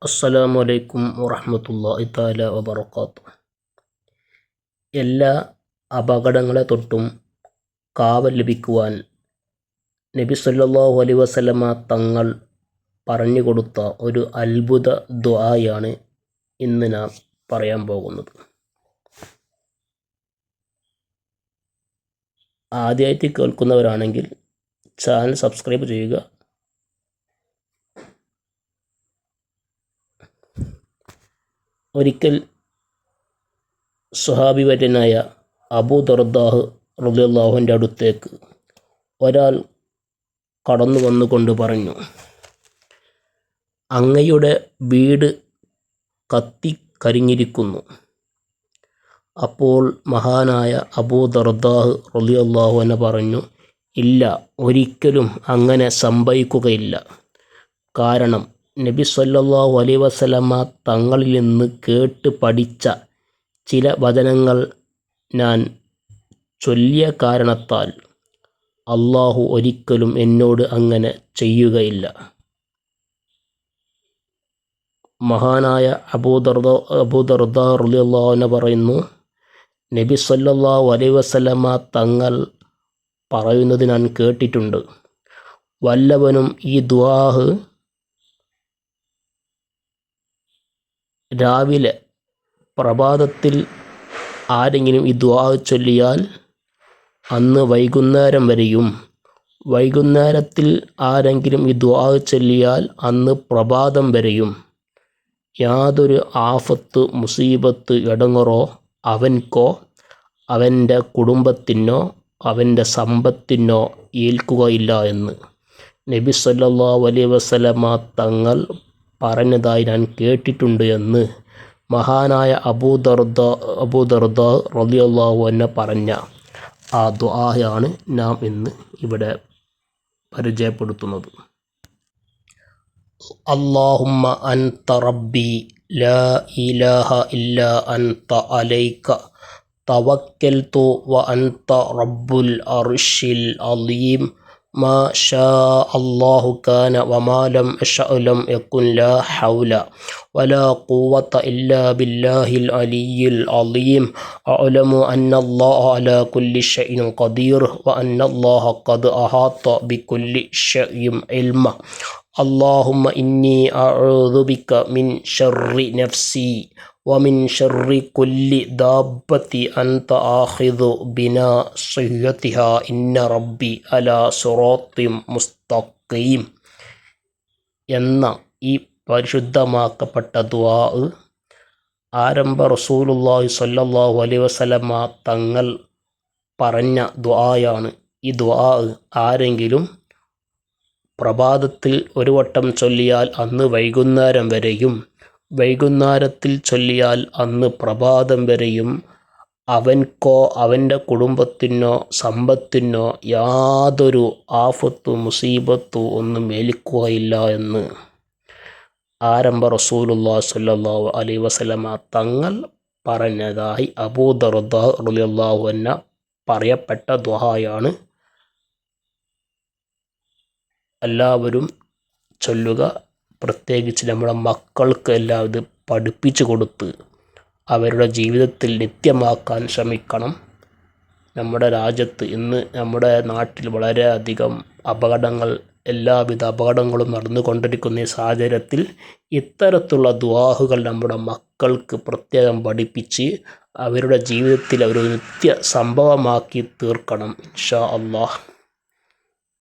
അസ്സലാമു അലൈക്കും വറഹ്മത്തുള്ളാഹി തആല വബറകാതുഹു. എല്ലാ അപകടങ്ങളെ തൊട്ടും കാവൽ ലഭിക്കുവാൻ നബി സല്ലല്ലാഹു അലൈഹി വസല്ലമ തങ്ങൾ പറഞ്ഞു കൊടുത്ത ഒരു അത്ഭുത ദുആയാണ് ഇന്ന് നാം പറയാൻ പോകുന്നത്. ആദ്യമായിട്ട് കേൾക്കുന്നവരാണെങ്കിൽ ചാനൽ സബ്സ്ക്രൈബ് ചെയ്യുക. ഒരിക്കൽ സ്വഹാബി വര്യനായ അബൂ ദർദാഹ് റളിയല്ലാഹുവിൻ്റെ അടുത്തേക്ക് ഒരാൾ കടന്നു വന്നുകൊണ്ട് പറഞ്ഞു, അങ്ങയുടെ വീട് കത്തിക്കരിഞ്ഞിരിക്കുന്നു. അപ്പോൾ മഹാനായ അബൂ ദർദാഹ് റളിയല്ലാഹു അൻഹു പറഞ്ഞു, ഇല്ല, ഒരിക്കലും അങ്ങനെ സംഭവിക്കുകയില്ല. കാരണം നബി സല്ലല്ലാഹു അലൈഹി വസല്ലമ തങ്ങളിൽ നിന്ന് കേട്ട് പഠിച്ച ചില വചനങ്ങൾ ഞാൻ ചൊല്ലിയ കാരണത്താൽ അള്ളാഹു ഒരിക്കലും എന്നോട് അങ്ങനെ ചെയ്യുകയില്ല. മഹാനായ അബൂ ദർദാ റളിയല്ലാഹു അൻഹു പറയുന്നു, നബി സല്ലല്ലാഹു അലൈഹി വസല്ലമ തങ്ങൾ പറയുന്നത് ഞാൻ കേട്ടിട്ടുണ്ട്, വല്ലവനും ഈ ദുആഹ് രാവിലെ പ്രഭാതത്തിൽ ആരെങ്കിലും ഈ ദുആഹ് ചൊല്ലിയാൽ അന്ന് വൈകുന്നേരം വരെയും, വൈകുന്നേരത്തിൽ ആരെങ്കിലും ഈ ദുആഹ് ചൊല്ലിയാൽ അന്ന് പ്രഭാതം വരെയും യാതൊരു ആഫത്ത്, മുസീബത്ത്, ഇടങ്ങറോ അവൻക്കോ അവൻ്റെ കുടുംബത്തിനോ അവൻ്റെ സമ്പത്തിനോ ഏൽക്കുകയില്ല എന്ന് നബി സല്ലല്ലാഹു അലൈഹി വസല്ലമ തങ്ങൾ പറഞ്ഞതായി ഞാൻ കേട്ടിട്ടുണ്ട് എന്ന് മഹാനായ അബൂ ദർദാ റളിയല്ലാഹു അൻഹു പറഞ്ഞ ആ ദുആയാണ് നാം ഇന്ന് ഇവിടെ പരിചയപ്പെടുത്തുന്നത്. അല്ലാഹുമ്മ അൻത റബ്ബി ലാ ഇലാഹ ഇല്ലാ അൻത അലൈക തവക്കൽതു വ അൻത റബ്ബുൽ അർശിൽ അളീം മാ ഷാ അല്ലാഹു കാന വമാ ലം യശഅ ലം യകുൻ ലാ ഹൗല വലാ ഖുവത ഇല്ലാ ബില്ലാഹിൽ അലിയ്യിൽ അളീം അഅലമു അന്നല്ലാഹ അലാ കുല്ലി ഷൈഇൻ ഖദീർ വ അന്നല്ലാഹ ഖദ് അഹാത ബികുല്ലി ഷൈഇൻ ഇൽമ അല്ലാഹുമ്മ ഇന്നി അഊദു ബിക മിൻ ശർരി നഫ്സി വമിൻ ശർരി കുല്ലി ദാബത്തി അൻത ആഖിദു ബിനാസിയതിഹാ ഇന്ന റബ്ബി അലാ സിറാത്തിൻ മുസ്തഖീം എന്ന ഈ പരിശുദ്ധമാക്കപ്പെട്ട ദുആ ആരംഭ റസൂലുള്ളാഹി സ്വല്ലല്ലാഹു അലൈഹി വസല്ലമ തങ്ങൾ പറഞ്ഞ ദുആയാണ്. ഈ ദുആ ആരെങ്കിലും പ്രഭാതത്തിൽ ഒരു വട്ടം ചൊല്ലിയാൽ അന്ന് വൈകുന്നേരം വരെയും, വൈകുന്നേരത്തിൽ ചൊല്ലിയാൽ അന്ന് പ്രഭാതം വരെയും അവൻക്കോ അവൻ്റെ കുടുംബത്തിനോ സമ്പത്തിനോ യാതൊരു ആഫത്തും മുസീബത്തും ഒന്നും ഏൽക്കുകയില്ല എന്ന് ആരംഭ റസൂലുള്ളാഹി സ്വല്ലല്ലാഹു അലൈഹി വസല്ലമ തങ്ങൾ പറഞ്ഞതായി അബൂ ദർദാ റളിയല്ലാഹു അൻഹു പറയപ്പെട്ട ദുആയാണ്. എല്ലാവരും ചൊല്ലുക. പ്രത്യേകിച്ച് നമ്മുടെ മക്കൾക്ക് എല്ലാം ഇത് പഠിപ്പിച്ചു കൊടുത്ത് അവരുടെ ജീവിതത്തിൽ നിത്യമാക്കാൻ ശ്രമിക്കണം. നമ്മുടെ രാജ്യത്ത് ഇന്ന് നമ്മുടെ നാട്ടിൽ വളരെയധികം അപകടങ്ങൾ, എല്ലാവിധ അപകടങ്ങളും നടന്നുകൊണ്ടിരിക്കുന്ന ഈ സാഹചര്യത്തിൽ ഇത്തരത്തിലുള്ള ദുആഹുകൾ നമ്മുടെ മക്കൾക്ക് പ്രത്യേകം പഠിപ്പിച്ച് അവരുടെ ജീവിതത്തിൽ ഒരു നിത്യ സംഭവമാക്കി തീർക്കണം ഇൻഷാ അല്ലാഹ്.